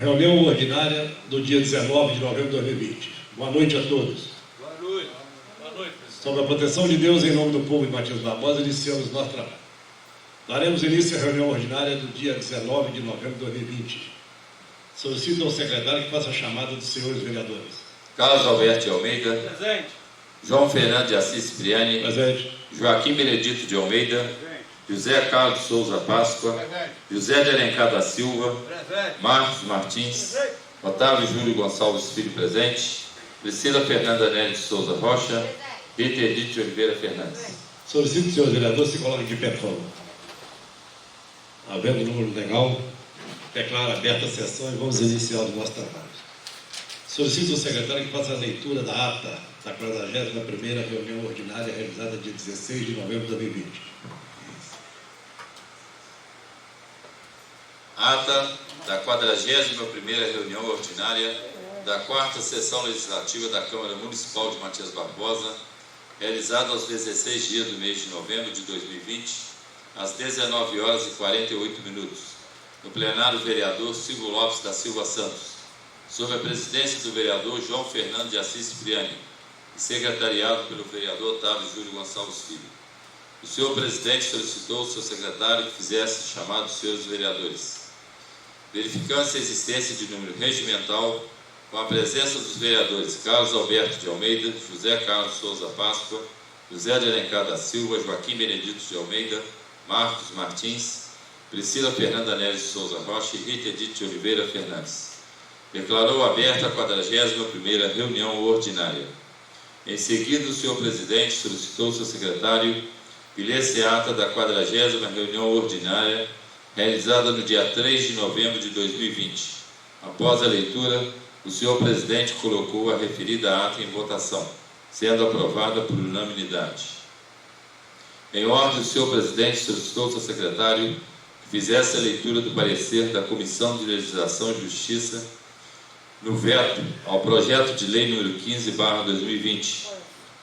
Reunião ordinária do dia 19 de novembro de 2020. Boa noite a todos. Boa noite. Boa noite, presidente. Sob a proteção de Deus, em nome do povo de Matias Barbosa, iniciamos nosso trabalho. Daremos início à reunião ordinária do dia 19 de novembro de 2020. Solicito ao secretário que faça a chamada dos senhores vereadores. Carlos Alberto de Almeida. Presente. João Fernando de Assis Cipriani. Presente. Joaquim Benedito de Almeida. Presente. José Carlos Souza Páscoa. Presente. José de Alencar da Silva. Presente. Marcos Martins. Presente. Otávio Júlio Gonçalves Filho presente. Priscila Fernanda Nery de Souza Rocha. Rita Edith de Oliveira Fernandes. Solicito que os senhores vereadores se coloquem de pé, por favor. Havendo número legal, declaro aberta a sessão e vamos iniciar o nosso trabalho. Solicito ao secretário que faça a leitura da ata da 41ª reunião ordinária realizada dia 16 de novembro de 2020. Ata da 41ª reunião ordinária da 4ª Sessão Legislativa da Câmara Municipal de Matias Barbosa, realizada aos 16 dias do mês de novembro de 2020, às 19h48, no plenário vereador Silvio Lopes da Silva Santos, sob a presidência do vereador João Fernando de Assis Cipriani e secretariado pelo vereador Otávio Júlio Gonçalves Filho. O senhor presidente solicitou ao seu secretário que fizesse o chamado dos senhores vereadores. Verificando-se a existência de número regimental, com a presença dos vereadores Carlos Alberto de Almeida, José Carlos Souza Páscoa, José de Alencar da Silva, Joaquim Benedito de Almeida, Marcos Martins, Priscila Fernanda Nery de Souza Rocha e Rita Edith de Oliveira Fernandes. Declarou aberta a 41ª reunião ordinária. Em seguida, o senhor presidente solicitou ao seu secretário que lesse a ata da 40ª reunião ordinária realizada no dia 3 de novembro de 2020. Após a leitura, o senhor presidente colocou a referida ata em votação, sendo aprovada por unanimidade. Em ordem, o senhor presidente solicitou ao seu secretário que fizesse a leitura do parecer da Comissão de Legislação e Justiça no veto ao projeto de lei número 15/2020.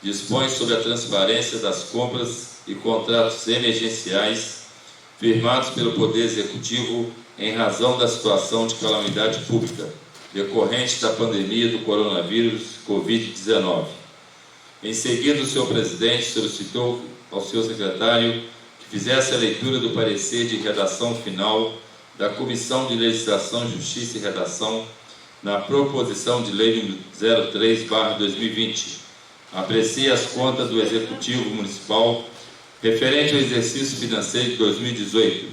Dispõe sobre a transparência das compras e contratos emergenciais firmados pelo Poder Executivo em razão da situação de calamidade pública decorrente da pandemia do coronavírus Covid-19. Em seguida, o senhor presidente solicitou ao seu secretário que fizesse a leitura do parecer de redação final da Comissão de Legislação, Justiça e Redação na proposição de lei número 03/2020. Aprecia as contas do Executivo Municipal referente ao exercício financeiro de 2018.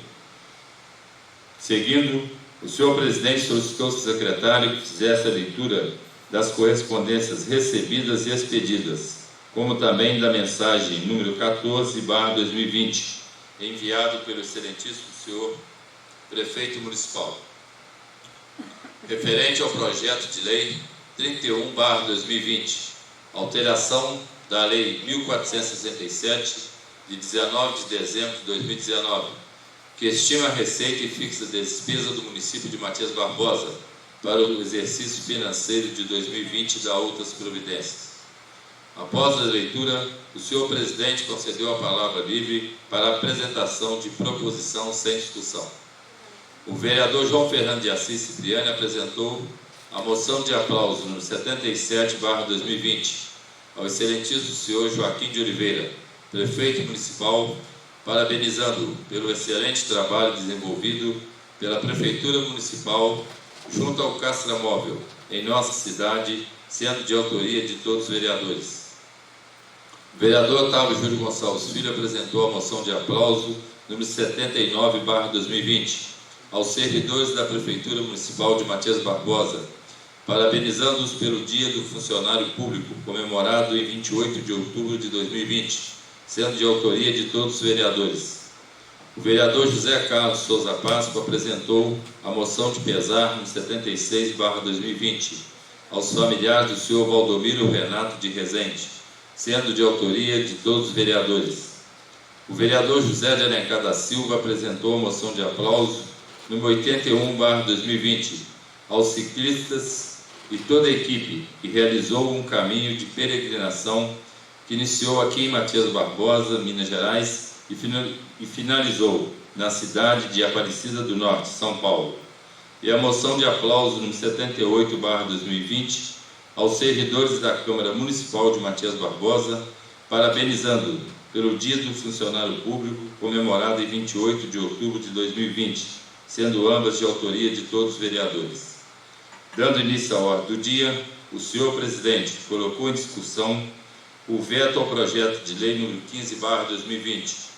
Seguindo, o senhor presidente solicitou ao seu secretário que fizesse a leitura das correspondências recebidas e expedidas, como também da mensagem número 14/2020, enviado pelo excelentíssimo senhor prefeito municipal, referente ao projeto de lei 31/2020, alteração da lei 1467, de 19 de dezembro de 2019, que estima a receita e fixa a despesa do município de Matias Barbosa para o exercício financeiro de 2020 e dá outras providências. Após a leitura, o senhor presidente concedeu a palavra livre para a apresentação de proposição sem discussão. O vereador João Fernando de Assis Cipriani apresentou a moção de aplauso número 77/2020 ao excelentíssimo senhor Joaquim de Oliveira, prefeito municipal, parabenizando-o pelo excelente trabalho desenvolvido pela Prefeitura Municipal junto ao Castramóvel, em nossa cidade, sendo de autoria de todos os vereadores. O vereador Otávio Júlio Gonçalves Filho apresentou a moção de aplauso número 79/2020 aos servidores da Prefeitura Municipal de Matias Barbosa, parabenizando-os pelo Dia do Funcionário Público, comemorado em 28 de outubro de 2020, sendo de autoria de todos os vereadores. O vereador José Carlos Souza Páscoa apresentou a moção de pesar no 76/2020 aos familiares do senhor Valdomiro Renato de Rezende, sendo de autoria de todos os vereadores. O vereador José de Alencar da Silva apresentou a moção de aplauso número 81/2020 aos ciclistas e toda a equipe que realizou um caminho de peregrinação que iniciou aqui em Matias Barbosa, Minas Gerais, e finalizou na cidade de Aparecida do Norte, São Paulo. E a moção de aplauso número 78/2020 aos servidores da Câmara Municipal de Matias Barbosa, parabenizando pelo Dia do Funcionário Público, comemorado em 28 de outubro de 2020, sendo ambas de autoria de todos os vereadores. Dando início à ordem do dia, o senhor presidente colocou em discussão o veto ao projeto de lei número 15/2020.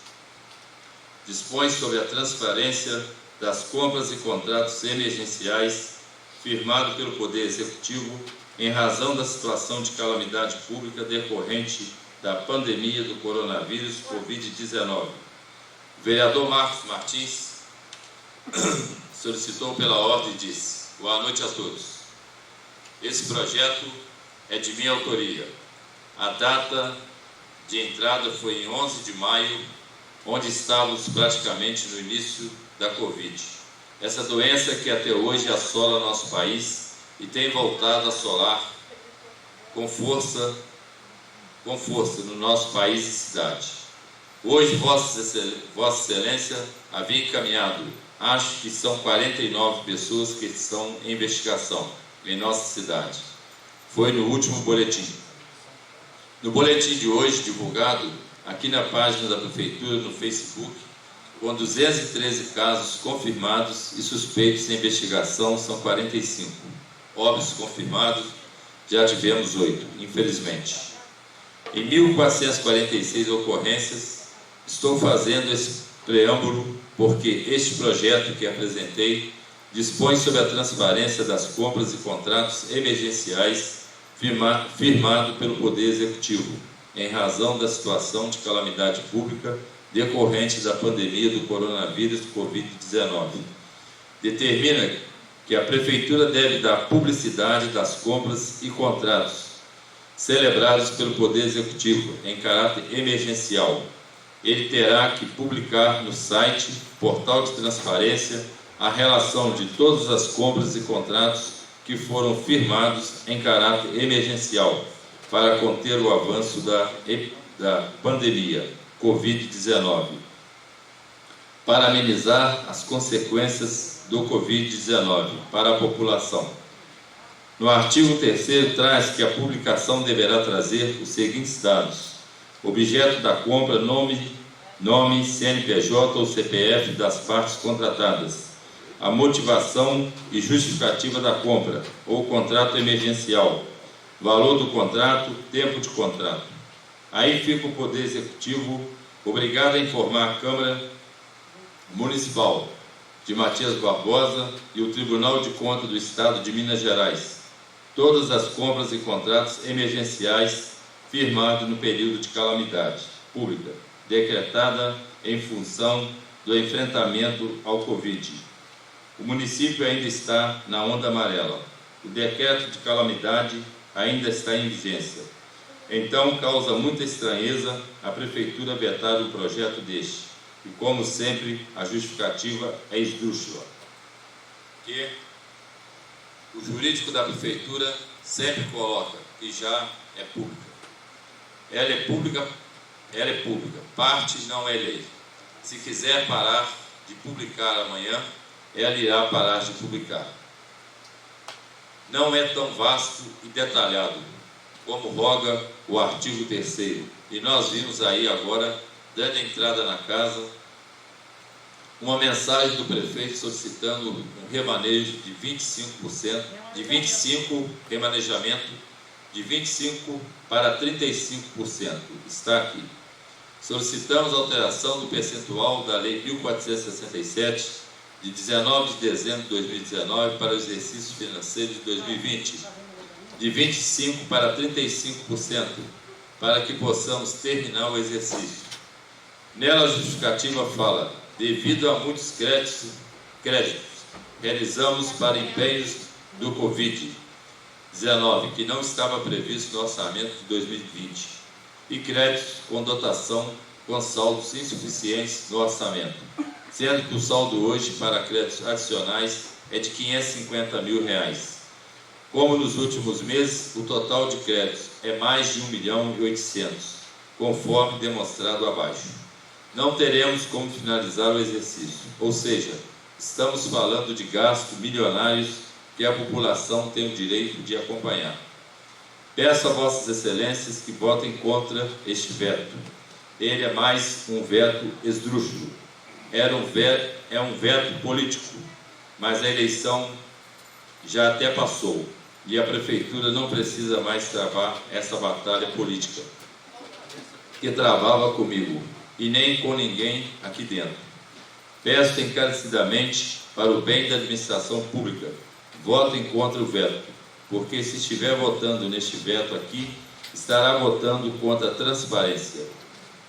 Dispõe sobre a transparência das compras e contratos emergenciais firmado pelo Poder Executivo em razão da situação de calamidade pública decorrente da pandemia do coronavírus Covid-19. O vereador Marcos Martins solicitou pela ordem e disse: boa noite a todos. Esse projeto é de minha autoria. A data de entrada foi em 11 de maio, onde estávamos praticamente no início da Covid. Essa doença que até hoje assola nosso país e tem voltado a assolar com força no nosso país e cidade. Hoje, Vossa Excelência havia encaminhado, acho que são 49 pessoas que estão em investigação em nossa cidade. Foi no último boletim. No boletim de hoje, divulgado aqui na página da Prefeitura, no Facebook, com 213 casos confirmados e suspeitos em investigação, são 45. Óbitos confirmados, já tivemos 8, infelizmente. Em 1.446 ocorrências, estou fazendo esse preâmbulo porque este projeto que apresentei dispõe sobre a transparência das compras e contratos emergenciais firmado pelo Poder Executivo, em razão da situação de calamidade pública decorrente da pandemia do coronavírus Covid-19. Determina que a Prefeitura deve dar publicidade das compras e contratos celebrados pelo Poder Executivo em caráter emergencial. Ele terá que publicar no site, portal de transparência, a relação de todas as compras e contratos que foram firmados em caráter emergencial para conter o avanço da pandemia Covid-19, para amenizar as consequências do Covid-19 para a população. No artigo 3º traz que a publicação deverá trazer os seguintes dados: objeto da compra, nome, CNPJ ou CPF das partes contratadas, a motivação e justificativa da compra ou contrato emergencial, valor do contrato, tempo de contrato. Aí fica o Poder Executivo obrigado a informar a Câmara Municipal de Matias Barbosa e o Tribunal de Contas do Estado de Minas Gerais todas as compras e contratos emergenciais firmados no período de calamidade pública decretada em função do enfrentamento ao Covid. O município ainda está na onda amarela. O decreto de calamidade ainda está em vigência. Então, causa muita estranheza a Prefeitura vetar um projeto deste. E, como sempre, a justificativa é esdrúxula. Que o jurídico da Prefeitura sempre coloca que já é pública. Ela é pública. Parte não é lei. Se quiser parar de publicar amanhã, ela irá parar de publicar. Não é tão vasto e detalhado como roga o artigo 3º. E nós vimos aí agora, dando entrada na casa, uma mensagem do prefeito solicitando um remanejo de 25%, remanejamento de 25% para 35%. Está aqui. Solicitamos a alteração do percentual da Lei 1467, de 19 de dezembro de 2019 para o exercício financeiro de 2020, de 25% para 35%, para que possamos terminar o exercício. Nela, a justificativa fala: devido a muitos créditos realizamos para empenhos do Covid-19, que não estava previsto no orçamento de 2020, e créditos com dotação com saldos insuficientes no orçamento, sendo que o saldo hoje para créditos adicionais é de R$550 mil. Como nos últimos meses, o total de créditos é mais de 1.800.000, conforme demonstrado abaixo. Não teremos como finalizar o exercício, ou seja, Estamos falando de gastos milionários que a população tem o direito de acompanhar. Peço a Vossas Excelências que votem contra este veto. Ele é mais um veto esdrúxulo. É um veto político, mas a eleição já até passou e a Prefeitura não precisa mais travar essa batalha política que travava comigo e nem com ninguém aqui dentro. Peço encarecidamente, para o bem da administração pública, votem contra o veto, porque se estiver votando neste veto aqui, estará votando contra a transparência.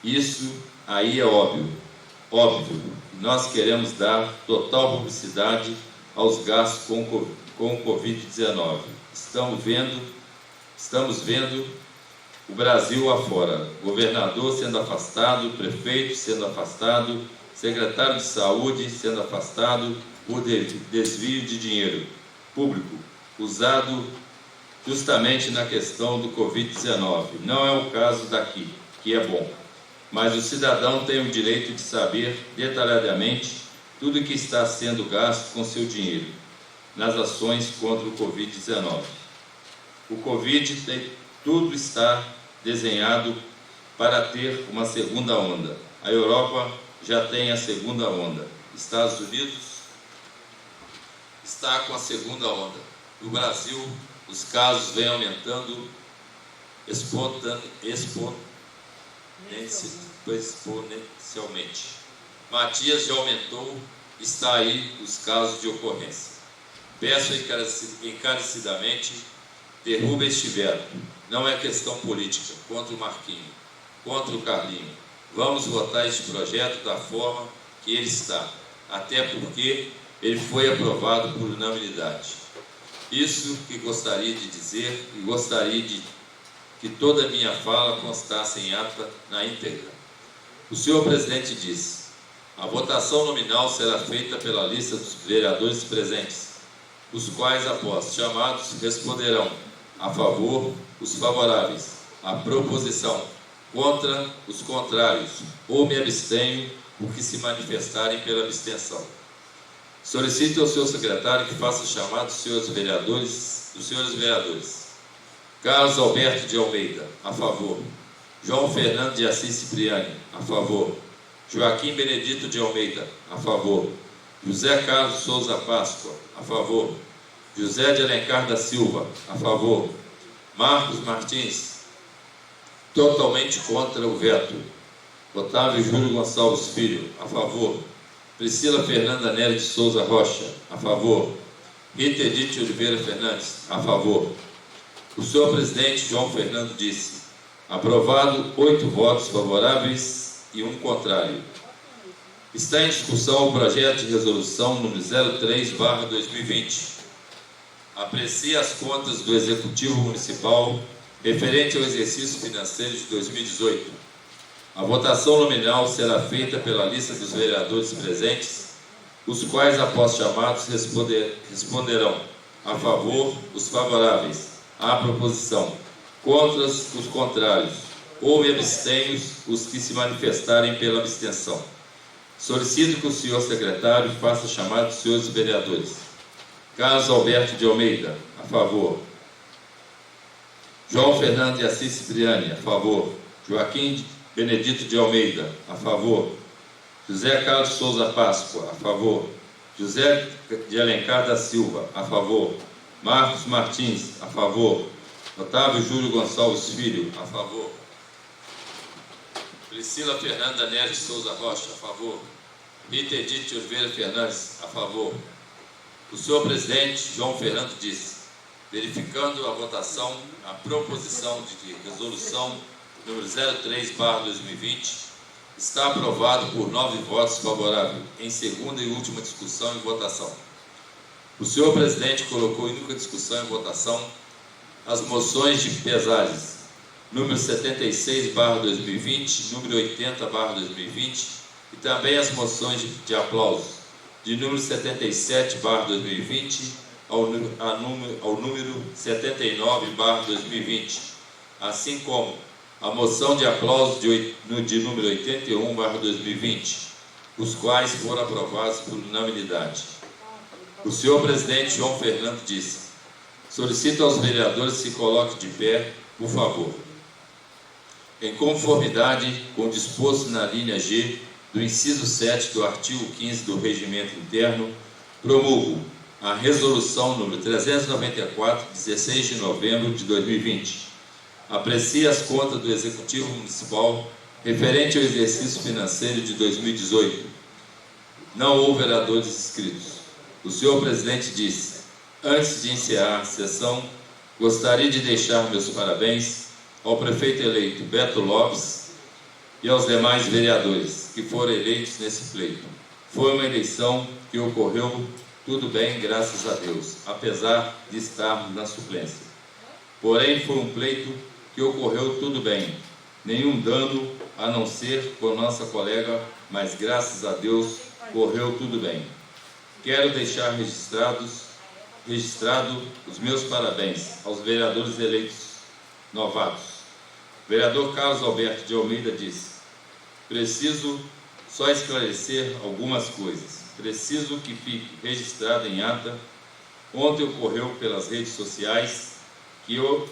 Isso aí é óbvio. Nós queremos dar total publicidade aos gastos com o Covid-19. Estamos vendo o Brasil afora, governador sendo afastado, prefeito sendo afastado, secretário de saúde sendo afastado por desvio de dinheiro público, usado justamente na questão do Covid-19. Não é o caso daqui, que é bom, mas o cidadão tem o direito de saber detalhadamente tudo que está sendo gasto com seu dinheiro nas ações contra o Covid-19. O Covid, tudo está desenhado para ter uma segunda onda. A Europa já tem a segunda onda. Estados Unidos está com a segunda onda. No Brasil, os casos vêm aumentando exponencialmente. Matias já aumentou, está aí os casos de ocorrência. Peço encarecidamente, derruba este veto. Não é questão política, contra o Marquinho, contra o Carlinho. Vamos votar este projeto da forma que ele está, até porque ele foi aprovado por unanimidade. Isso que gostaria de dizer e gostaria de que toda a minha fala constasse em ata na íntegra. O senhor presidente disse: a votação nominal será feita pela lista dos vereadores presentes, os quais, após chamados, responderão a favor os favoráveis, a proposição, contra os contrários, ou me abstenho por que se manifestarem pela abstenção. Solicito ao senhor secretário que faça chamado dos senhores vereadores. Carlos Alberto de Almeida, a favor. João Fernando de Assis Cipriani, a favor. Joaquim Benedito de Almeida, a favor. José Carlos Souza Páscoa, a favor. José de Alencar da Silva, a favor. Marcos Martins, totalmente contra o veto. Otávio Júlio Gonçalves Filho, a favor. Priscila Fernanda Nery de Souza Rocha, a favor. Rita Edith Oliveira Fernandes, a favor. O senhor presidente João Fernando disse: aprovado 8 votos favoráveis e 1 contrário. Está em discussão o projeto de resolução número 03/2020. Aprecia as contas do Executivo Municipal referente ao exercício financeiro de 2018. A votação nominal será feita pela lista dos vereadores presentes, os quais, após chamados, responderão a favor os favoráveis à proposição, contra os contrários, ou me abstenho os que se manifestarem pela abstenção. Solicito que o senhor secretário faça chamado dos senhores vereadores. Carlos Alberto de Almeida, a favor. João Fernando de Assis Cipriani, a favor. Joaquim Benedito de Almeida, a favor. José Carlos Souza Páscoa, a favor. José de Alencar da Silva, a favor. Marcos Martins, a favor. Otávio Júlio Gonçalves Filho, a favor. Priscila Fernanda Nery de Souza Rocha, a favor. Rita Edith Oliveira Fernandes, a favor. O senhor presidente João Fernando disse: verificando a votação, a proposição de resolução número 03/2020 está aprovado por 9 votos favoráveis, em segunda e última discussão e votação. O senhor presidente colocou em única discussão e votação as moções de pesares número 76/2020, número 80/2020 e também as moções de aplauso de número 77/2020 ao número 79/2020, assim como a moção de aplauso de número 81/2020, os quais foram aprovados por unanimidade. O senhor presidente João Fernando disse: solicito aos vereadores que se coloquem de pé, por favor. Em conformidade com o disposto na linha G do inciso 7 do artigo 15 do Regimento Interno, promulgo a Resolução número 394, 16 de novembro de 2020. Aprecia as contas do Executivo Municipal referente ao exercício financeiro de 2018. Não houve vereadores inscritos. O senhor presidente disse: antes de encerrar a sessão, gostaria de deixar meus parabéns ao prefeito eleito Beto Lopes e aos demais vereadores que foram eleitos nesse pleito. Foi uma eleição que ocorreu tudo bem, graças a Deus, apesar de estarmos na suplência. Porém, foi um pleito que ocorreu tudo bem, nenhum dano a não ser com nossa colega, mas graças a Deus correu tudo bem. Quero deixar registrado os meus parabéns aos vereadores eleitos novatos. O vereador Carlos Alberto de Almeida disse: preciso só esclarecer algumas coisas. Preciso que fique registrado em ata. Ontem ocorreu pelas redes sociais que eu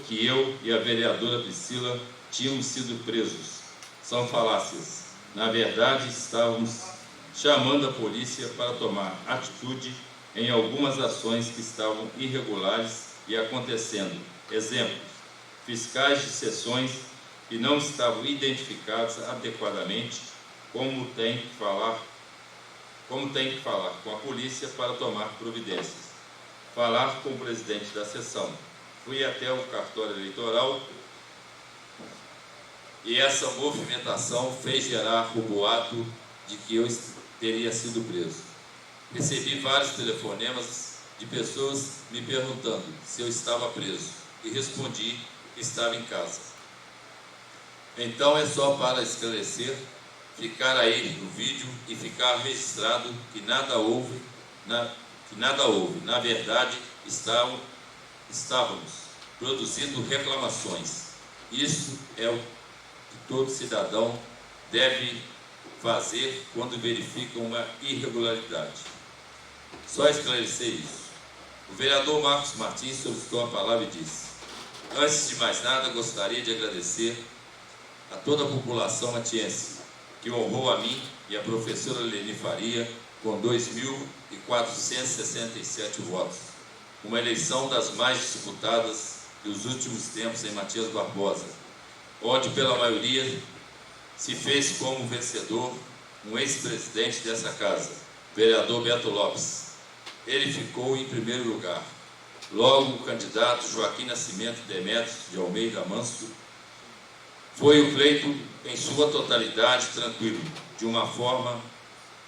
e a vereadora Priscila tínhamos sido presos. São falácias. Na verdade, estávamos chamando a polícia para tomar atitude em algumas ações que estavam irregulares e acontecendo. Exemplo: fiscais de sessões que não estavam identificados adequadamente, como tem que falar com a polícia para tomar providências. Falar com o presidente da sessão. Fui até o cartório eleitoral e essa movimentação fez gerar o boato de que eu teria sido preso. Recebi vários telefonemas de pessoas me perguntando se eu estava preso e respondi que estava em casa. Então é só para esclarecer, ficar aí no vídeo e ficar registrado que nada houve. Na verdade, estávamos produzindo reclamações. Isso é o que todo cidadão deve fazer quando verifica uma irregularidade. Só esclarecer isso. O vereador Marcos Martins solicitou a palavra e disse: antes de mais nada, gostaria de agradecer a toda a população matiense que honrou a mim e a professora Leni Faria com 2.467 votos. Uma eleição das mais disputadas dos últimos tempos em Matias Barbosa, onde pela maioria se fez como vencedor um ex-presidente dessa casa, vereador Beto Lopes. Ele ficou em primeiro lugar. Logo, o candidato Joaquim Nascimento Demetrios de Almeida Manso. Foi o pleito em sua totalidade tranquilo, de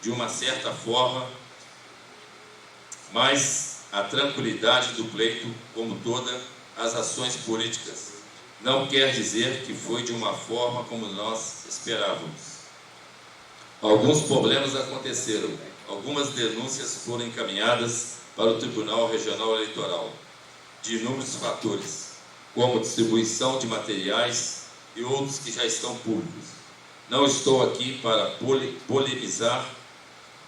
uma certa forma, mas a tranquilidade do pleito, como todas as ações políticas, não quer dizer que foi de uma forma como nós esperávamos. Alguns problemas aconteceram, algumas denúncias foram encaminhadas para o Tribunal Regional Eleitoral, de inúmeros fatores, como distribuição de materiais e outros que já estão públicos. Não estou aqui para polemizar,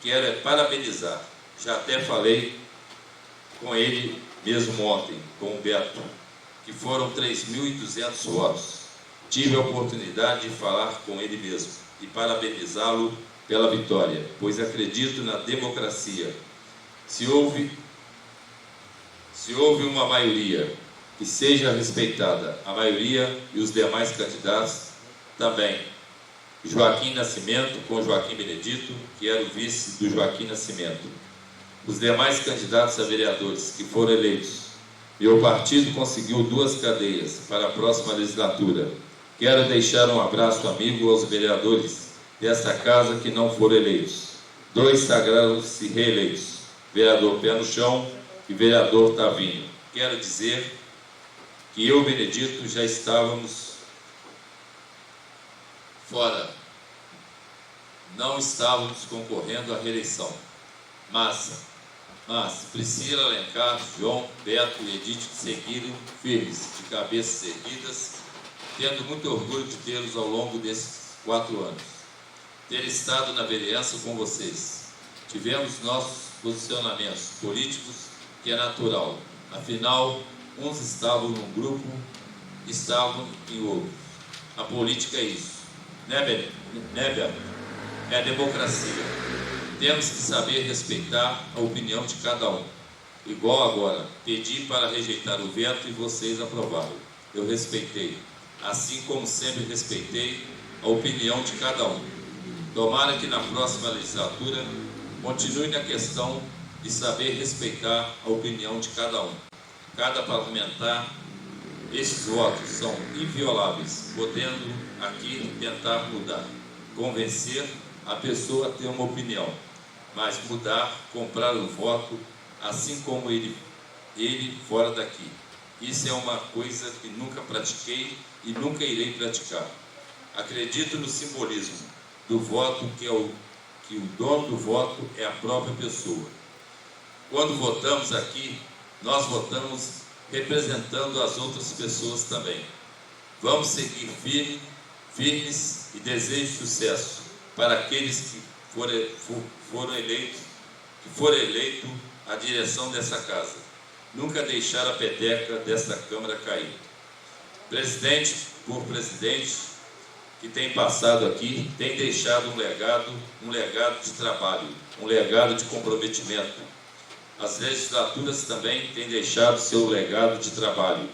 quero é parabenizar. Já até falei com ele mesmo ontem, com o Beto, que foram 3.200 votos. Tive a oportunidade de falar com ele mesmo e parabenizá-lo pela vitória, pois acredito na democracia. Se houve uma maioria que seja respeitada, a maioria e os demais candidatos também. Joaquim Nascimento com Joaquim Benedito, que era o vice do Joaquim Nascimento. Os demais candidatos a vereadores que foram eleitos. Meu partido conseguiu 2 cadeiras para a próxima legislatura. Quero deixar um abraço amigo aos vereadores desta casa que não foram eleitos. 2 sagraram-se reeleitos, vereador Pé no Chão e vereador Tavinho. Quero dizer que eu e Benedito já estávamos fora, não estávamos concorrendo à reeleição, mas Priscila, Alencar, João, Beto e Edith seguiram firmes, de cabeças erguidas, tendo muito orgulho de tê-los ao longo desses 4 anos. ter estado na vereança com vocês. Tivemos nossos posicionamentos políticos, que é natural. Afinal, uns estavam num grupo, estavam em outro. A política é isso. Né, Beto? É a democracia. Temos que saber respeitar a opinião de cada um. Igual agora, pedi para rejeitar o veto e vocês aprovaram. Eu respeitei, assim como sempre respeitei a opinião de cada um. Tomara que na próxima legislatura continue na questão de saber respeitar a opinião de cada um. Cada parlamentar, estes votos são invioláveis, podendo aqui tentar mudar, convencer a pessoa a ter uma opinião, mas mudar, comprar o voto, assim como ele fora daqui. Isso é uma coisa que nunca pratiquei e nunca irei praticar. Acredito no simbolismo do voto, que o dono do voto é a própria pessoa. Quando votamos aqui, nós votamos representando as outras pessoas também. Vamos seguir firmes e desejo sucesso para aqueles que foram eleitos à direção dessa casa. Nunca deixar a peteca desta Câmara cair. Presidente por presidente que tem passado aqui, tem deixado um legado de trabalho, um legado de comprometimento. As legislaturas também têm deixado seu legado de trabalho.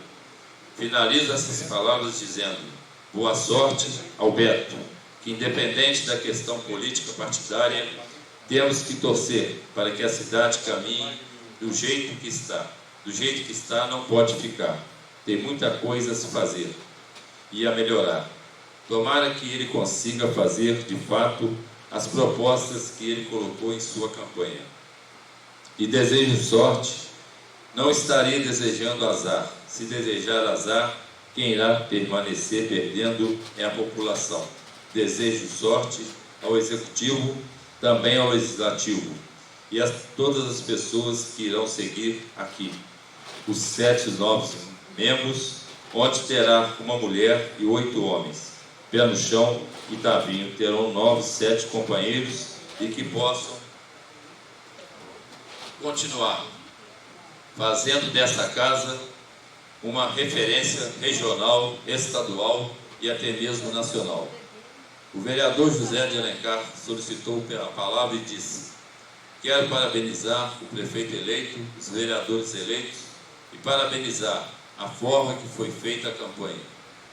Finalizo essas palavras dizendo: boa sorte ao Beto, que independente da questão política partidária, temos que torcer para que a cidade caminhe do jeito que está. Do jeito que está não pode ficar. Tem muita coisa a se fazer e a melhorar. Tomara que ele consiga fazer, de fato, as propostas que ele colocou em sua campanha. E desejo sorte. Não estarei desejando azar. Se desejar azar, quem irá permanecer perdendo é a população. Desejo sorte ao Executivo, também ao Legislativo e a todas as pessoas que irão seguir aqui. Os 7 novos membros, onde terá uma mulher e 8 homens. Pé no chão e Tavinho terão novos 7 companheiros e que possam continuar fazendo dessa casa uma referência regional, estadual e até mesmo nacional. O vereador José de Alencar solicitou a palavra e disse: quero parabenizar o prefeito eleito, os vereadores eleitos e parabenizar a forma que foi feita a campanha,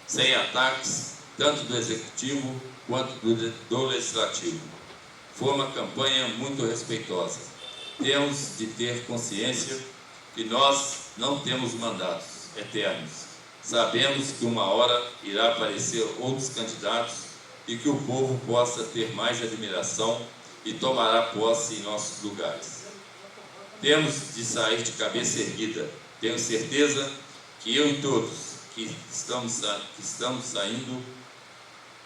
sem ataques, tanto do Executivo quanto do Legislativo. Foi uma campanha muito respeitosa. Temos de ter consciência que nós não temos mandatos eternos. Sabemos que uma hora irá aparecer outros candidatos e que o povo possa ter mais admiração e tomará posse em nossos lugares. Temos de sair de cabeça erguida. Tenho certeza que eu e todos que estamos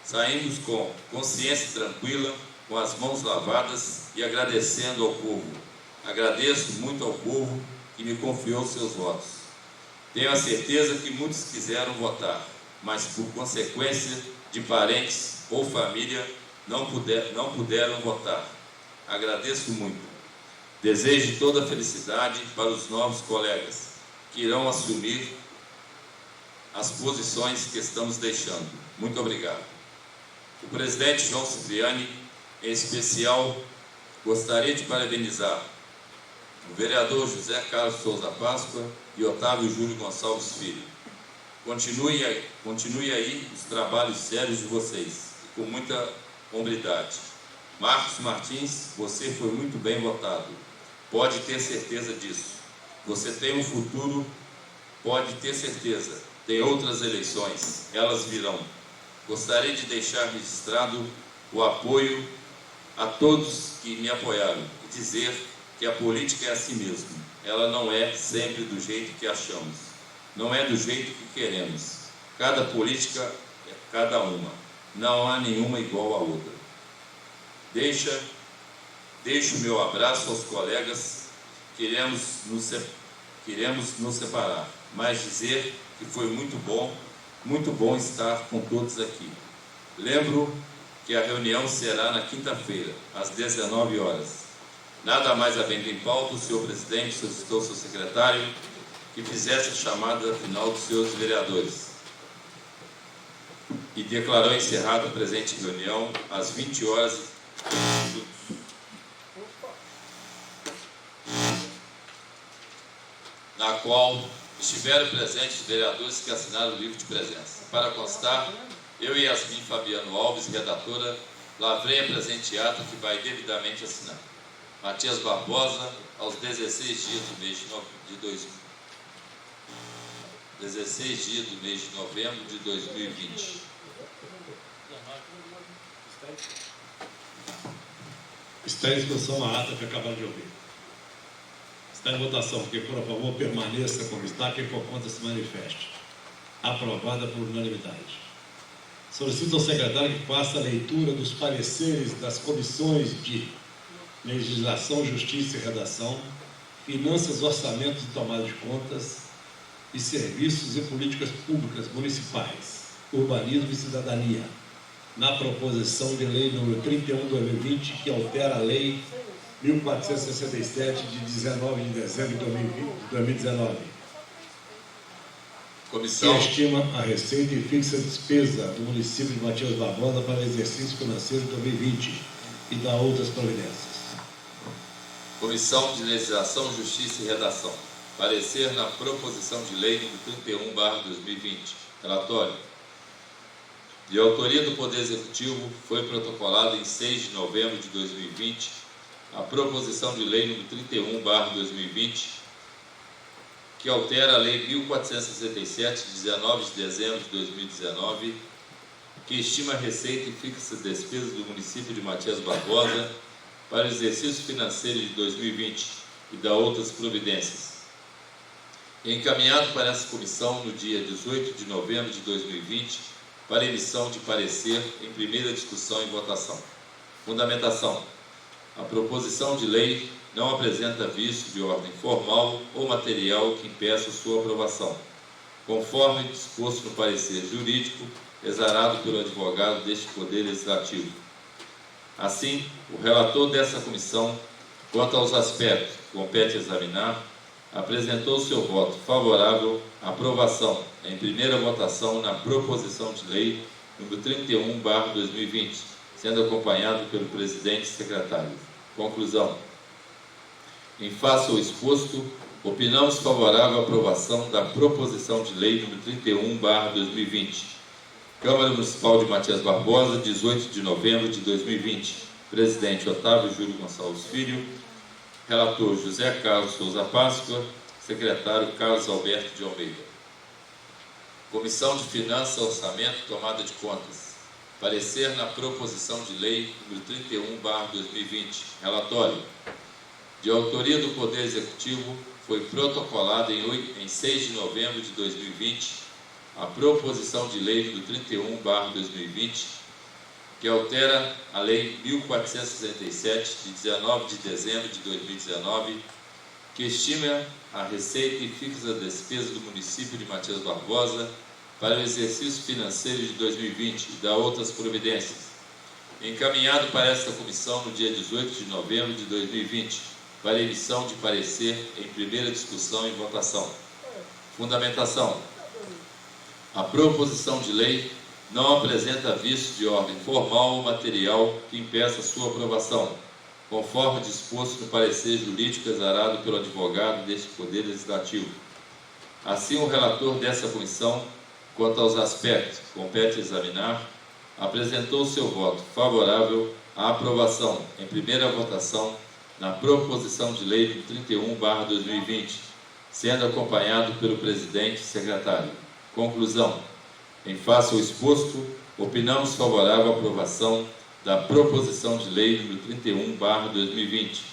saímos com consciência tranquila, com as mãos lavadas e agradecendo ao povo. Agradeço muito ao povo que me confiou seus votos. Tenho a certeza que muitos quiseram votar, mas por consequência de parentes ou família não puderam votar. Agradeço muito. Desejo toda a felicidade para os novos colegas que irão assumir as posições que estamos deixando. Muito obrigado. O presidente João Cipriani, em especial, gostaria de parabenizar o vereador José Carlos Souza Páscoa e Otávio Júlio Gonçalves Filho. Continue aí os trabalhos sérios de vocês, com muita hombridade. Marcos Martins, você foi muito bem votado. Pode ter certeza disso. Você tem um futuro, pode ter certeza. Tem outras eleições, elas virão. Gostaria de deixar registrado o apoio a todos que me apoiaram e dizer que a política é assim mesmo. Ela não é sempre do jeito que achamos, não é do jeito que queremos. Cada política é cada uma, não há nenhuma igual à outra. Deixo o meu abraço aos colegas. Queremos nos separar, mas dizer que foi muito bom estar com todos aqui. Lembro que a reunião será na quinta-feira, às 19 horas. Nada mais havendo em pauta, o senhor presidente solicitou ao seu secretário que fizesse a chamada final dos seus vereadores e declarou encerrada a presente reunião às 20 horas e 30 minutos. Na qual estiveram presentes os vereadores que assinaram o livro de presença. Para constar, eu e Yasmin Fabiano Alves, redatora, lavrei a presente ata que vai devidamente assinar. Matias Barbosa, aos 16 dias do mês de novembro de 2020. Está em discussão a ata que acabaram de ouvir. Está em votação. Quem for a favor, permaneça como está. Quem for contra, se manifeste. Aprovada por unanimidade. Solicito ao secretário que faça a leitura dos pareceres das comissões de Legislação, Justiça e Redação, Finanças, Orçamentos e Tomada de Contas e Serviços e Políticas Públicas Municipais, Urbanismo e Cidadania, na proposição de lei número 31/2020, que altera a lei 1467, de 19 de dezembro de 2019, Comissão. que estima a receita e fixa a despesa do município de Matias Barbosa para o exercício financeiro de 2020 e dá outras providências. Comissão de Legislação, Justiça e Redação. Parecer na proposição de lei número 31/2020. Relatório. De autoria do Poder Executivo, foi protocolado em 6 de novembro de 2020 a proposição de lei número 31/2020, que altera a lei 1467, de 19 de dezembro de 2019, que estima a receita e fixa as despesas do município de Matias Barbosa para o exercício financeiro de 2020 e dá outras providências. Encaminhado para essa comissão no dia 18 de novembro de 2020, para emissão de parecer em primeira discussão e votação. Fundamentação. A proposição de lei não apresenta vício de ordem formal ou material que impeça sua aprovação, conforme disposto no parecer jurídico exarado pelo advogado deste Poder Legislativo. Assim, o relator dessa comissão, quanto aos aspectos que compete examinar, apresentou seu voto favorável à aprovação em primeira votação na proposição de lei número 31/2020, sendo acompanhado pelo presidente e secretário. Conclusão. Em face ao exposto, opinamos favorável à aprovação da proposição de lei número 31/2020. Câmara Municipal de Matias Barbosa, 18 de novembro de 2020. Presidente Otávio Júlio Gonçalves Filho. Relator José Carlos Souza Páscoa. Secretário Carlos Alberto de Almeida. Comissão de Finanças, Orçamento e Tomada de Contas. Parecer na proposição de lei número 31/2020. Relatório. De autoria do Poder Executivo, foi protocolada em 6 de novembro de 2020 a proposição de lei número 31/2020, que altera a lei 1467, de 19 de dezembro de 2019, que estima a receita e fixa a despesa do município de Matias Barbosa para o exercício financeiro de 2020 e dá outras providências. Encaminhado para esta comissão no dia 18 de novembro de 2020, para emissão de parecer em primeira discussão e votação. Fundamentação. A proposição de lei não apresenta vício de ordem formal ou material que impeça sua aprovação, conforme disposto no parecer jurídico exarado pelo advogado deste Poder Legislativo. Assim, o relator dessa comissão, quanto aos aspectos que compete examinar, apresentou seu voto favorável à aprovação em primeira votação na proposição de lei de 31/2020, sendo acompanhado pelo presidente e secretário. Conclusão. Em face ao exposto, opinamos favorável à aprovação da proposição de lei número 31/2020.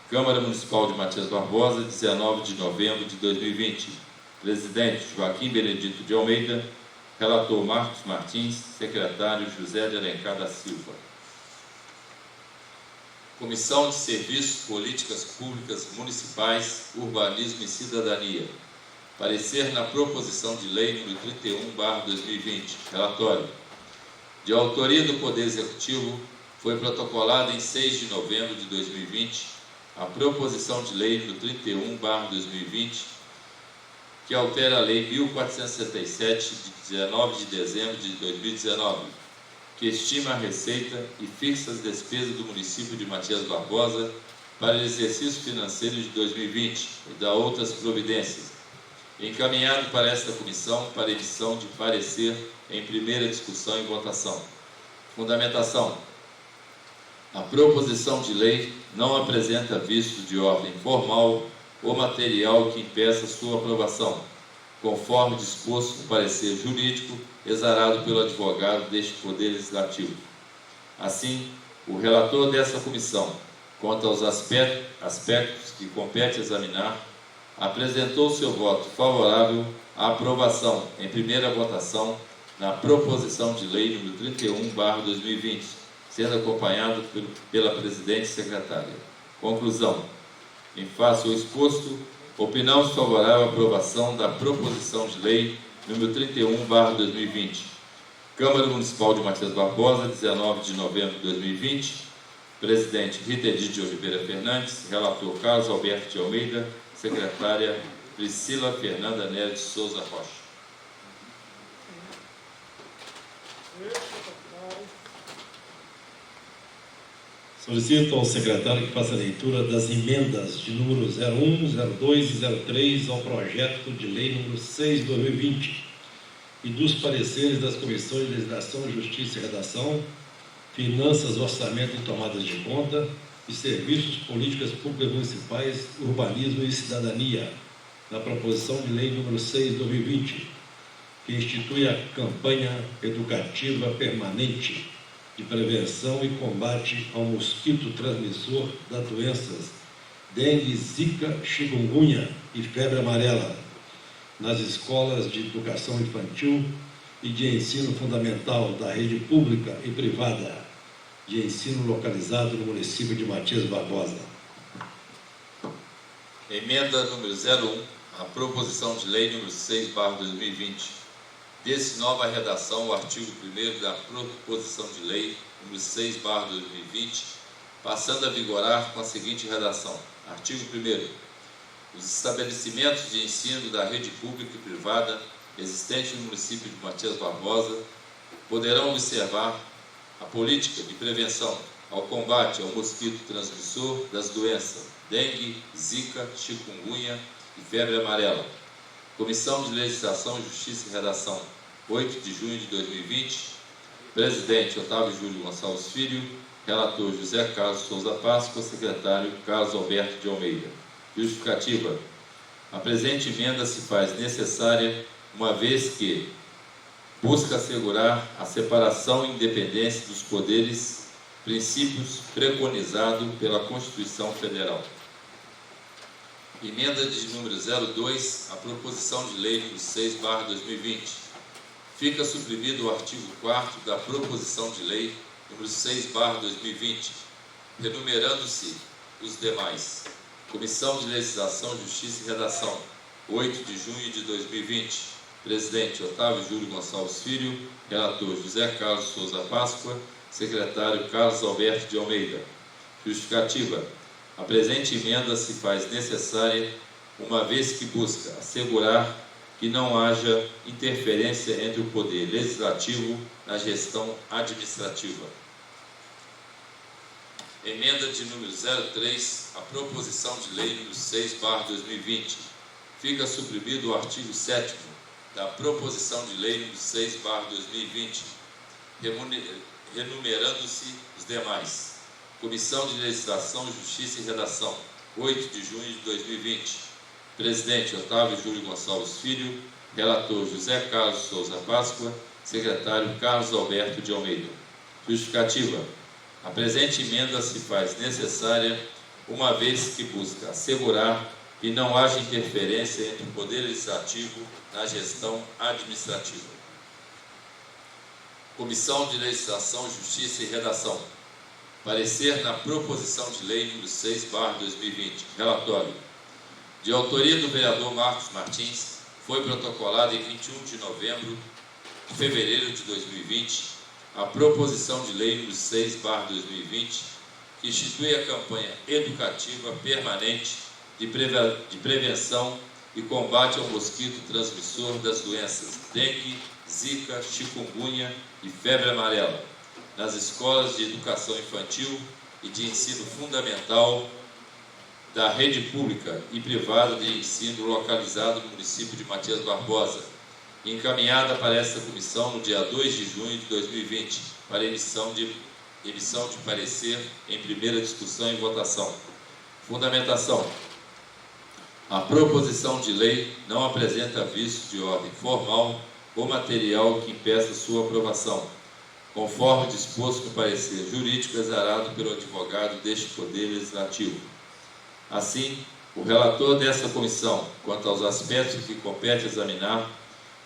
Câmara Municipal de Matias Barbosa, 19 de novembro de 2020. Presidente Joaquim Benedito de Almeida. Relator Marcos Martins. Secretário José de Alencar da Silva. Comissão de Serviços, Políticas Públicas Municipais, Urbanismo e Cidadania. Parecer na proposição de lei número 31/2020. Relatório. De autoria do Poder Executivo, foi protocolada em 6 de novembro de 2020 a proposição de lei número 31/2020, que altera a Lei 1467, de 19 de dezembro de 2019, que estima a receita e fixa as despesas do município de Matias Barbosa para o exercício financeiro de 2020 e dá outras providências, encaminhado para esta comissão para emissão de parecer em primeira discussão e votação. Fundamentação: a proposição de lei não apresenta visto de ordem formal ou material que impeça sua aprovação, conforme disposto no parecer jurídico exarado pelo advogado deste Poder Legislativo. Assim, o relator dessa comissão, quanto aos aspectos que compete examinar, apresentou seu voto favorável à aprovação em primeira votação na proposição de lei número 31/2020, sendo acompanhado pela presidente e secretária. Conclusão: em face ao exposto, opinamos favorável à aprovação da proposição de lei número 31/2020. Câmara Municipal de Matias Barbosa, 19 de novembro de 2020. Presidente Rita Edith de Oliveira Fernandes, relator Carlos Alberto de Almeida, secretária Priscila Fernanda Nery de Souza Rocha. Solicito ao secretário que faça a leitura das emendas de número 01, 02 e 03 ao projeto de lei número 6/2020 e dos pareceres das comissões de Legislação, Justiça e Redação, Finanças, Orçamento e Tomadas de Conta e Serviços, Políticas Públicas Municipais, Urbanismo e Cidadania, na proposição de lei número 6/2020, que institui a campanha educativa permanente de prevenção e combate ao mosquito transmissor das doenças dengue, zika, chikungunya e febre amarela nas escolas de educação infantil e de ensino fundamental da rede pública e privada de ensino localizado no município de Matias Barbosa. Emenda número 01, a proposição de lei número 6/2020. Desse nova redação o artigo 1º da proposição de lei número 6/2020, passando a vigorar com a seguinte redação. Artigo 1º. Os estabelecimentos de ensino da rede pública e privada existentes no município de Matias Barbosa poderão observar a política de prevenção ao combate ao mosquito transmissor das doenças dengue, zika, chikungunya e febre amarela. Comissão de Legislação, Justiça e Redação, 8 de junho de 2020. Presidente Otávio Júlio Gonçalves Filho. Relator José Carlos Souza Páscoa. Secretário Carlos Alberto de Almeida. Justificativa: a presente emenda se faz necessária uma vez que busca assegurar a separação e independência dos poderes, princípios preconizados pela Constituição Federal. Emenda de número 02, a proposição de lei número 6/2020. Fica suprimido o artigo 4º da proposição de lei número 6/2020, renumerando-se os demais. Comissão de Legislação, Justiça e Redação, 8 de junho de 2020. Presidente Otávio Júlio Gonçalves Filho. Relator José Carlos Souza Páscoa. Secretário Carlos Alberto de Almeida. Justificativa: a presente emenda se faz necessária uma vez que busca assegurar que não haja interferência entre o Poder Legislativo na gestão administrativa. Emenda de número 03, a proposição de lei número 6/2020. Fica suprimido o artigo 7º da proposição de lei número 6/2020, renumerando-se os demais. Comissão de Legislação, Justiça e Redação, 8 de junho de 2020. Presidente Otávio Júlio Gonçalves Filho. Relator José Carlos Souza Páscoa. Secretário Carlos Alberto de Almeida. Justificativa: a presente emenda se faz necessária uma vez que busca assegurar que não haja interferência entre o Poder Legislativo na gestão administrativa. Comissão de Legislação, Justiça e Redação. Parecer na proposição de lei número 6/2020. Relatório. De autoria do vereador Marcos Martins, foi protocolado em 21 de fevereiro de 2020 a proposição de lei número 6/2020, que institui a campanha educativa permanente de prevenção e combate ao mosquito transmissor das doenças dengue, zika, chikungunya e febre amarela, nas escolas de educação infantil e de ensino fundamental da rede pública e privada de ensino localizado no município de Matias Barbosa, encaminhada para esta comissão no dia 2 de junho de 2020, para emissão de parecer em primeira discussão e votação. Fundamentação. A proposição de lei não apresenta vício de ordem formal ou material que impeça sua aprovação, conforme disposto no parecer jurídico exarado pelo advogado deste Poder Legislativo. Assim, o relator dessa comissão, quanto aos aspectos que compete examinar,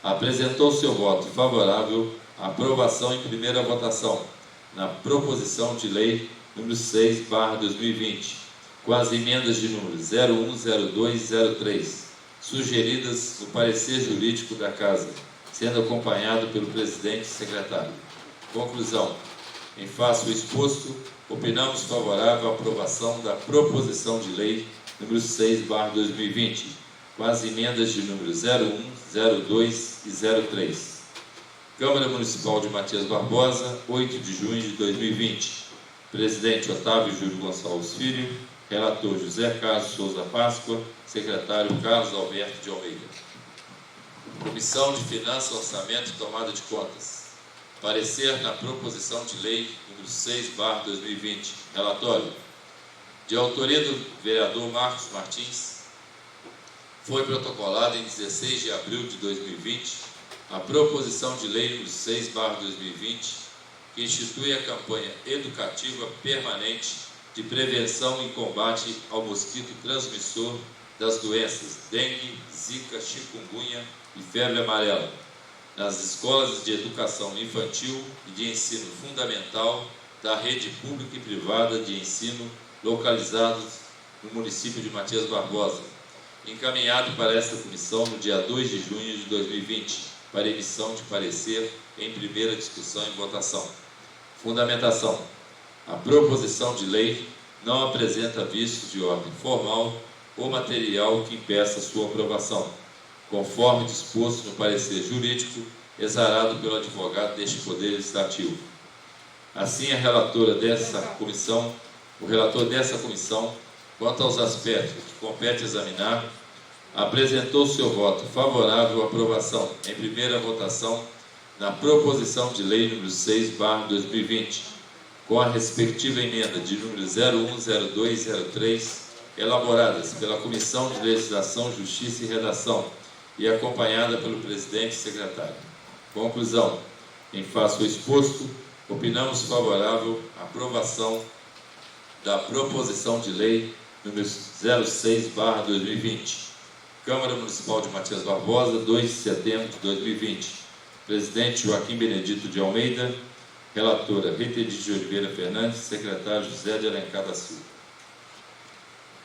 apresentou seu voto favorável à aprovação em primeira votação na proposição de lei número 6/2020, com as emendas de números 01, 02 e 03, sugeridas no parecer jurídico da Casa, sendo acompanhado pelo presidente e secretário. Conclusão. Em face do exposto, opinamos favorável à aprovação da proposição de lei número 6/2020, com as emendas de números 01, 02 e 03. Câmara Municipal de Matias Barbosa, 8 de junho de 2020. Presidente Otávio Júlio Gonçalves Filho, relator José Carlos Souza Páscoa, secretário Carlos Alberto de Almeida. Comissão de Finanças, Orçamento e Tomada de Contas. Parecer na proposição de lei número 6/2020. Relatório. De autoria do vereador Marcos Martins, foi protocolada em 16 de abril de 2020 a proposição de lei número 6/2020, que institui a campanha educativa permanente de prevenção e combate ao mosquito transmissor das doenças dengue, zika, chikungunya e febre amarela, nas escolas de educação infantil e de ensino fundamental da rede pública e privada de ensino localizados no município de Matias Barbosa, encaminhado para esta comissão no dia 2 de junho de 2020, para emissão de parecer em primeira discussão e votação. Fundamentação. A proposição de lei não apresenta vício de ordem formal ou material que impeça sua aprovação, conforme disposto no parecer jurídico exarado pelo advogado deste Poder Legislativo. Assim, o relator dessa comissão, quanto aos aspectos que compete examinar, apresentou seu voto favorável à aprovação em primeira votação na proposição de lei número 6/2020, com a respectiva emenda de números 01, 02 e 03, elaboradas pela Comissão de Legislação, Justiça e Redação e acompanhada pelo presidente e secretário. Conclusão. Em face ao exposto, opinamos favorável à aprovação da proposição de lei número 06/2020. Câmara Municipal de Matias Barbosa, 2 de setembro de 2020. Presidente Joaquim Benedito de Almeida, relatora Rita Edith de Oliveira Fernandes, secretário José de Alencar da Silva.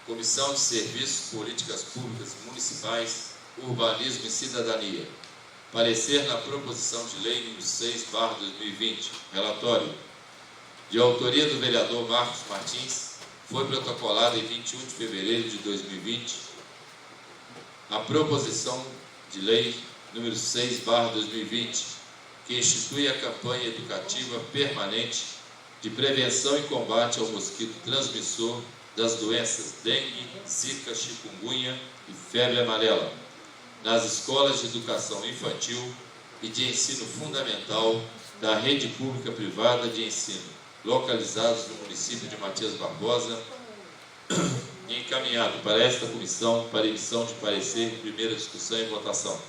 Comissão de Serviços, Políticas Públicas Municipais, Urbanismo e Cidadania. Parecer na proposição de lei número 6/2020. Relatório. De autoria do vereador Marcos Martins, foi protocolada em 21 de fevereiro de 2020 a proposição de lei número 6/2020, que institui a campanha educativa permanente de prevenção e combate ao mosquito transmissor das doenças dengue, zika, chikungunya e febre amarela, nas escolas de educação infantil e de ensino fundamental da rede pública privada de ensino, localizados no município de Matias Barbosa, e encaminhado para esta comissão para emissão de parecer em primeira discussão e votação.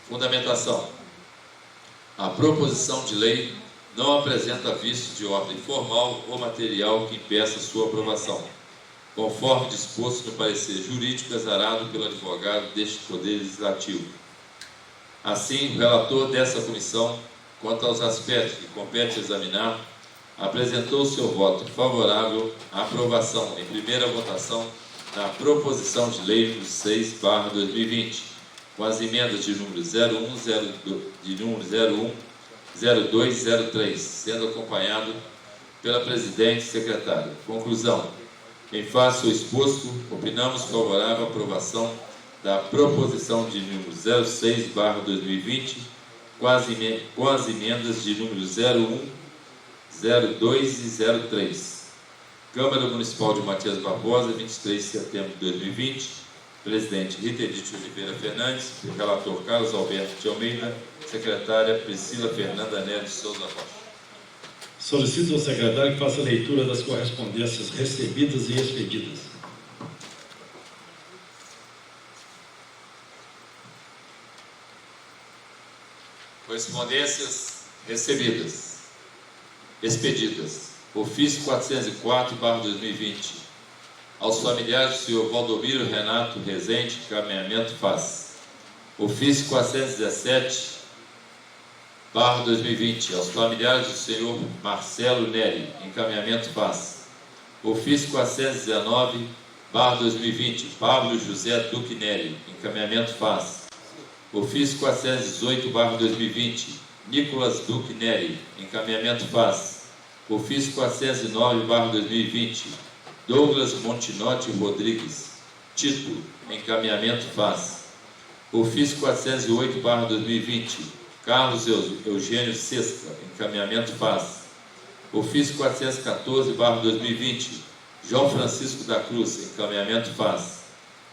Fundamentação. A proposição de lei não apresenta vício de ordem formal ou material que impeça sua aprovação, conforme disposto no parecer jurídico exarado pelo advogado deste Poder Legislativo. Assim, o relator dessa comissão, quanto aos aspectos que compete examinar, apresentou seu voto favorável à aprovação em primeira votação na proposição de lei número 6/2020, com as emendas de número 01, 0203, sendo acompanhado pela presidente e secretária. Conclusão. Em face ao exposto, opinamos favorável à aprovação da proposição de número 06/2020, com as emendas de número 01, 02 e 03. Câmara Municipal de Matias Barbosa, 23 de setembro de 2020. Presidente Rita Edith Oliveira Fernandes, relator Carlos Alberto de Almeida, secretária Priscila Fernanda Neto de Souza Rocha. Solicito ao secretário que faça a leitura das correspondências recebidas e expedidas. Correspondências recebidas. Expedidas. Ofício 404/2020. Aos familiares do senhor Valdomiro Renato Rezende, encaminhamento FAS. Ofício 417/2020. Aos familiares do senhor Marcelo Neri, encaminhamento FAS. Ofício 419/2020. Pablo José Duque Neri, encaminhamento FAS. Ofício 418/2020. Nicolas Duque Neri, encaminhamento FAS. Ofício 409/2020. Douglas Montinotti Rodrigues, título, encaminhamento FAS. Ofício 408/2020. Carlos Eugênio Sesca, encaminhamento FAS. Ofício 414/2020. João Francisco da Cruz, encaminhamento FAS.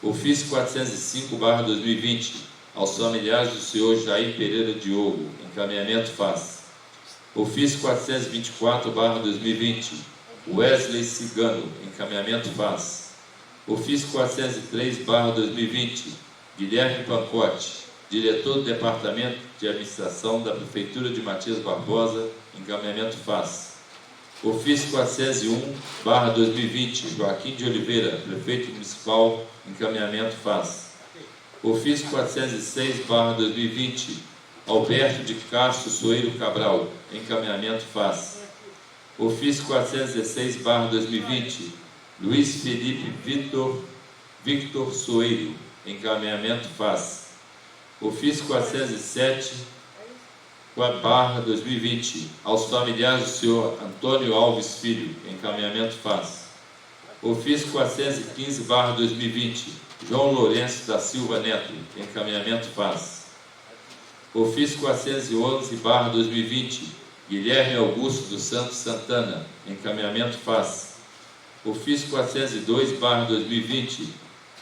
Ofício 405/2020. Aos familiares do senhor Jair Pereira Diogo, encaminhamento FAS. Ofício 424/2020. Wesley Cigano, encaminhamento FAS. Ofício 403/2020. Guilherme Pancotti, diretor do Departamento de Administração da Prefeitura de Matias Barbosa, encaminhamento FAS. Ofício 401/2020. Joaquim de Oliveira, prefeito municipal, encaminhamento FAS. Ofício 406/2020. Alberto de Castro Soeiro Cabral, encaminhamento FAS. Ofício 416/2020. Luiz Felipe Victor Soeiro, encaminhamento FAS. Ofício 407/2020. Aos familiares do senhor Antônio Alves Filho, encaminhamento FAS. Ofício 415/2020. João Lourenço da Silva Neto, encaminhamento FAS. Ofício 411/2020. Guilherme Augusto dos Santos Santana, encaminhamento FAS. Ofício 402/2020.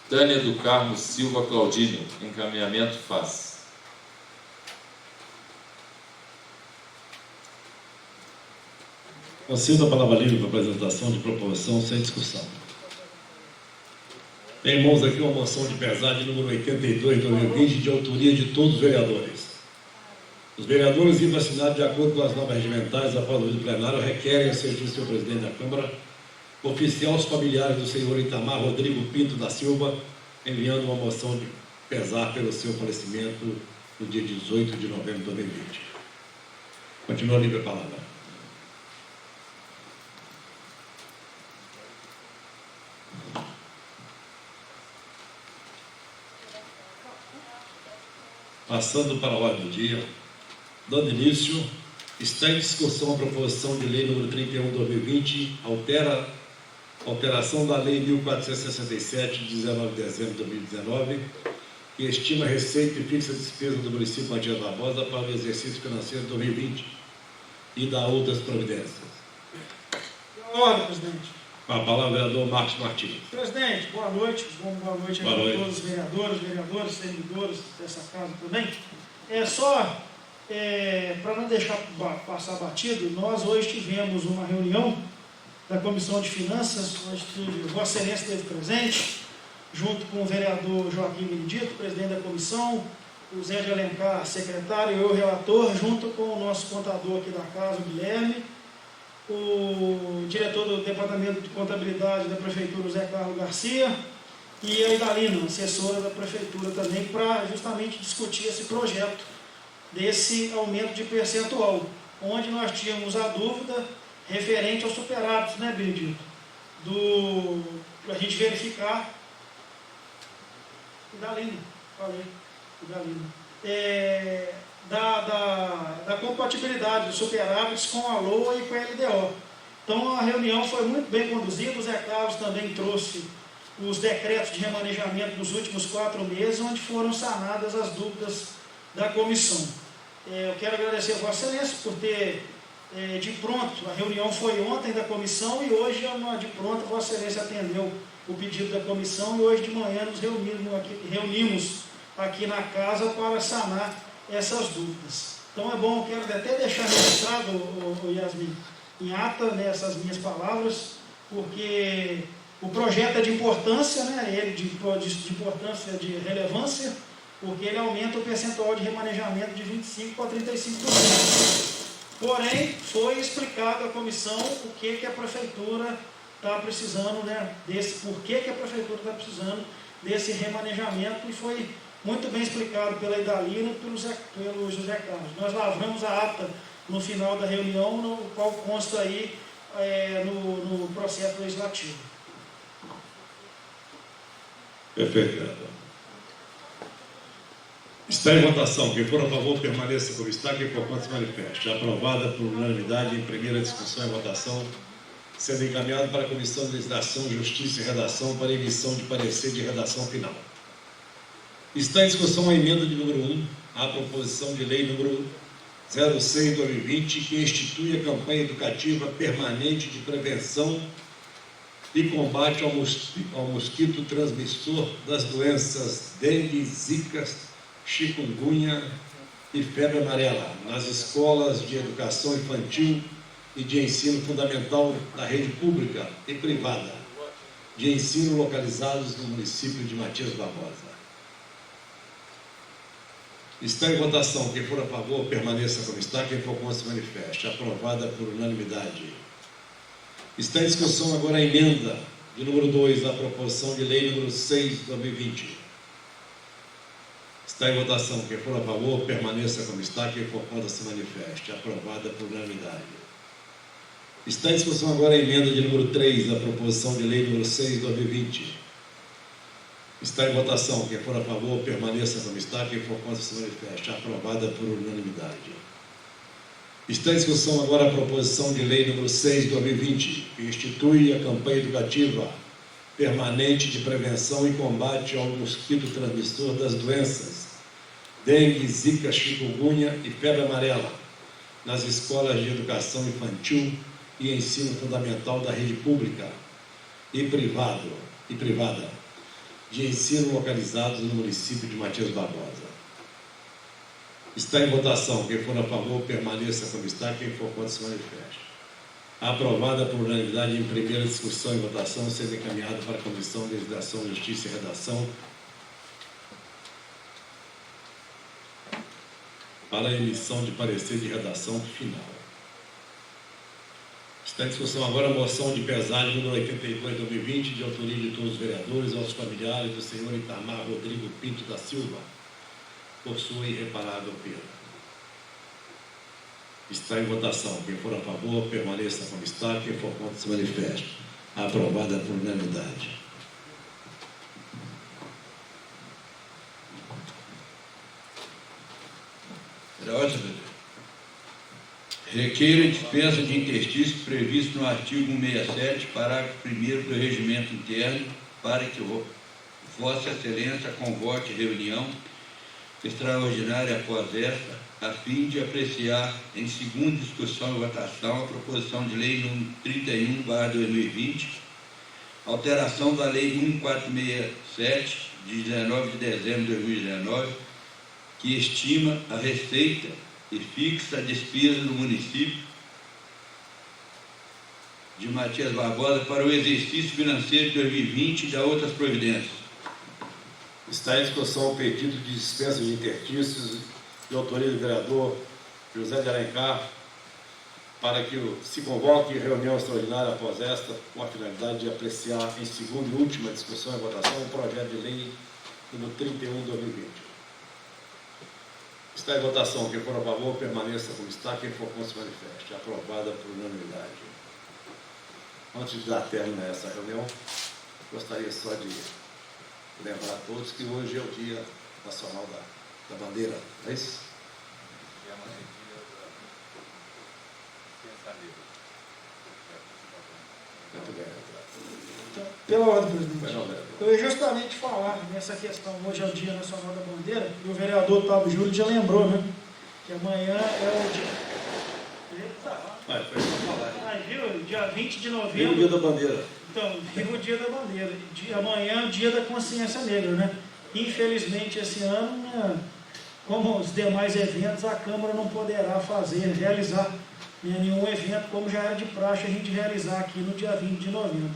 Tânia do Carmo Silva Claudino, encaminhamento FAS. Concedo a palavra livre para apresentação de proposição sem discussão. Tem em mãos aqui uma moção de pesar de número 82/2020, de autoria de todos os vereadores. Os vereadores vacinados de acordo com as normas regimentais após o uso plenário requerem ao senhor presidente da Câmara oficiar aos familiares do senhor Itamar Rodrigo Pinto da Silva, enviando uma moção de pesar pelo seu falecimento no dia 18 de novembro de 2020. Continua livre a palavra. Passando para a ordem do dia, dando início, está em discussão a proposição de lei número 31/2020, alteração da lei 1467, de 19 de dezembro de 2019, que estima a receita e fixa a despesa do município de Matias Barbosa para o exercício financeiro de 2020 e da outras providências. Ordem, presidente. Com a palavra, o vereador Marcos Martins. Presidente, boa noite a todos os vereadores, servidores dessa casa também. Para não deixar passar batido, nós hoje tivemos uma reunião da Comissão de Finanças, onde Vossa Excelência esteve presente, junto com o vereador Joaquim Benedito, presidente da comissão, o Zé de Alencar, secretário, eu, relator, junto com o nosso contador aqui da casa, o Guilherme, o diretor do Departamento de Contabilidade da Prefeitura, o Zé Carlos Garcia, e a Idalina, assessora da Prefeitura também, para justamente discutir esse projeto desse aumento de percentual, onde nós tínhamos a dúvida referente aos superávitos, né, Benedito? Para a gente verificar. Idalina, falei, Idalina. da compatibilidade dos superávites com a LOA e com a LDO. Então a reunião foi muito bem conduzida, o Zé Carlos também trouxe os decretos de remanejamento dos últimos 4 meses, onde foram sanadas as dúvidas da comissão. Eu quero agradecer a Vossa Excelência por ter de pronto, a reunião foi ontem da comissão e hoje, de pronto, a Vossa Excelência atendeu o pedido da comissão e hoje de manhã nos reunimos aqui na casa para sanar essas dúvidas. Então é bom, eu quero até deixar registrado, Yasmin, em ata, né, essas minhas palavras, porque o projeto é de importância, né, ele de importância, de relevância, porque ele aumenta o percentual de remanejamento de 25% para 35%. Porém, foi explicado à comissão o que a prefeitura está precisando, né, por que a prefeitura está precisando desse remanejamento, e foi muito bem explicado pela Idalina e pelo José Carlos. Nós lavramos a ata no final da reunião, no qual consta aí no processo legislativo. Perfeito, vereador. Está em votação. Quem for a favor, permaneça como está. Quem for contra, se manifeste. Aprovada por unanimidade em primeira discussão e votação, sendo encaminhado para a Comissão de Legislação, Justiça e Redação para emissão de parecer de redação final. Está em discussão a emenda de número 1 à proposição de lei número 06/2020, que institui a campanha educativa permanente de prevenção e combate ao mosquito transmissor das doenças dengue, zika, chikungunya e febre amarela nas escolas de educação infantil e de ensino fundamental da rede pública e privada de ensino localizados no município de Matias Barbosa. Está em votação. Quem for a favor, permaneça como está. Quem for contra, se manifeste. Aprovada por unanimidade. Está em discussão agora a emenda de número 2 à proposição de lei número 6/2020. Está em votação. Quem for a favor, permaneça como está. Quem for contra, se manifeste. Aprovada por unanimidade. Está em discussão agora a emenda de número 3 à proposição de lei número 6/2020. Está em votação. Quem for a favor, permaneça como está. Quem for contra, se manifeste. Aprovada por unanimidade. Está em discussão agora a proposição de lei número 6/2020, que institui a campanha educativa permanente de prevenção e combate ao mosquito transmissor das doenças dengue, zika, chikungunya e febre amarela nas escolas de educação infantil e ensino fundamental da rede pública e privada de ensino localizados no município de Matias Barbosa. Está em votação. Quem for a favor, permaneça como está. Quem for contra, se manifeste. Aprovada por unanimidade em primeira discussão e votação, sendo encaminhado para a Comissão de Legislação, Justiça e Redação para a emissão de parecer de redação final. Está em discussão agora a moção de pesagem número 82/2020, de autoria de todos os vereadores, aos familiares do senhor Itamar Rodrigo Pinto da Silva, por sua irreparável perda. Está em votação. Quem for a favor, permaneça como está. Quem for contra, se manifeste. Aprovada por unanimidade. Era ótimo. Requeira dispensa de interstício previsto no artigo 167, parágrafo 1º do Regimento Interno, para que Vossa Excelência convoque reunião extraordinária após esta, a fim de apreciar em segunda discussão e votação a proposição de lei número 31/2020, alteração da lei 1467, de 19 de dezembro de 2019, que estima a receita e fixa a despesa do município de Matias Barbosa para o exercício financeiro de 2020 e da outras providências. Está em discussão o pedido de dispensa de interstícios de autoria do vereador José de Alencar, para que se convoque reunião extraordinária após esta, com a finalidade de apreciar em segunda e última discussão e votação o projeto de lei número 31/2020. Está em votação. Quem for a favor, permaneça como está. Quem for contra, se manifeste. Aprovada por unanimidade. Antes de dar término a essa reunião, gostaria só de lembrar a todos que hoje é o Dia Nacional da Bandeira, não é isso? Muito bem. Então, pela ordem, presidente. Vai não, vereador. Eu ia justamente falar nessa questão, hoje é o Dia Nacional da Bandeira, e o vereador Otávio Júlio já lembrou, né? Que amanhã é o dia... Eita! Vai, foi só falar. Ai, viu? Dia 20 de Viva o novembro. Dia da Bandeira. Então, viva o Dia da Bandeira. Amanhã é o Dia da Consciência Negra, né? Infelizmente, esse ano, né, como os demais eventos, a Câmara não poderá realizar nenhum evento, como já era de praxe a gente realizar aqui no dia 20 de novembro.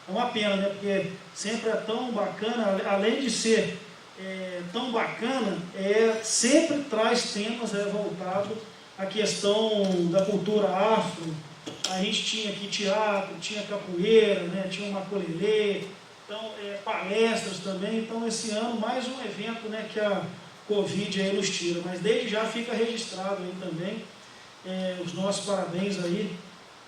É uma pena, né? Porque sempre é tão bacana, além de ser tão bacana, sempre traz temas voltados à questão da cultura afro. A gente tinha aqui teatro, tinha capoeira, né? Tinha uma maculelê, então, palestras também. Então, esse ano, mais um evento, né, que a Covid aí nos tira. Mas desde já fica registrado aí também os nossos parabéns aí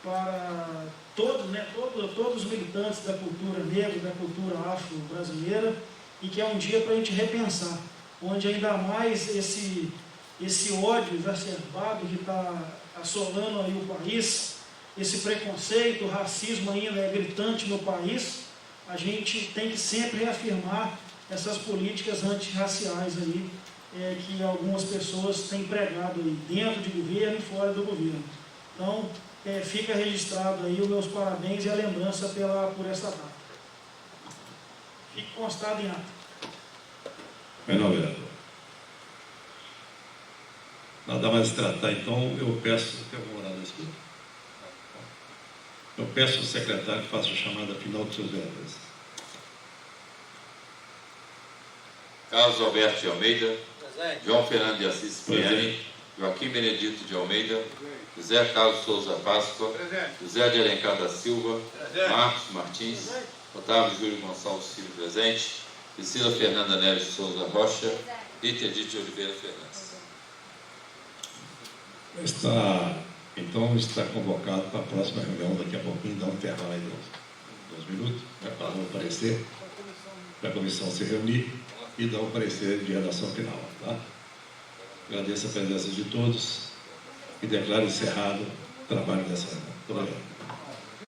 para todos, né, todos os militantes da cultura negra, da cultura afro-brasileira, e que é um dia para a gente repensar, onde ainda mais esse ódio exacerbado que está assolando aí o país, esse preconceito, o racismo ainda é gritante no país, a gente tem que sempre reafirmar essas políticas antirraciais aí, que algumas pessoas têm pregado aí, dentro de governo e fora do governo. Então, fica registrado aí os meus parabéns e a lembrança por essa data. Fique constado em ata. Vai não, vereador. Nada mais se tratar, então, eu peço, tem algum horário na escuta? Eu peço ao secretário que faça a chamada final dos seus vereadores. Carlos Alberto de Almeida, Presente. João Fernando de Assis Cipriani, Presente. Joaquim Benedito de Almeida, José Carlos Souza Páscoa, José de Alencar da Silva, Marcos Martins, Otávio Júlio Gonçalves Filho presente, Priscila Fernanda Neves de Souza Rocha, Rita Edith de Oliveira Fernandes. Está convocado para a próxima reunião, daqui a pouquinho, dá um intervalo aí de 2 minutos, para dar um parecer, para a comissão se reunir e dar um parecer de redação final. Tá? Agradeço a presença de todos e declaro encerrado o trabalho dessa reunião. Muito obrigado.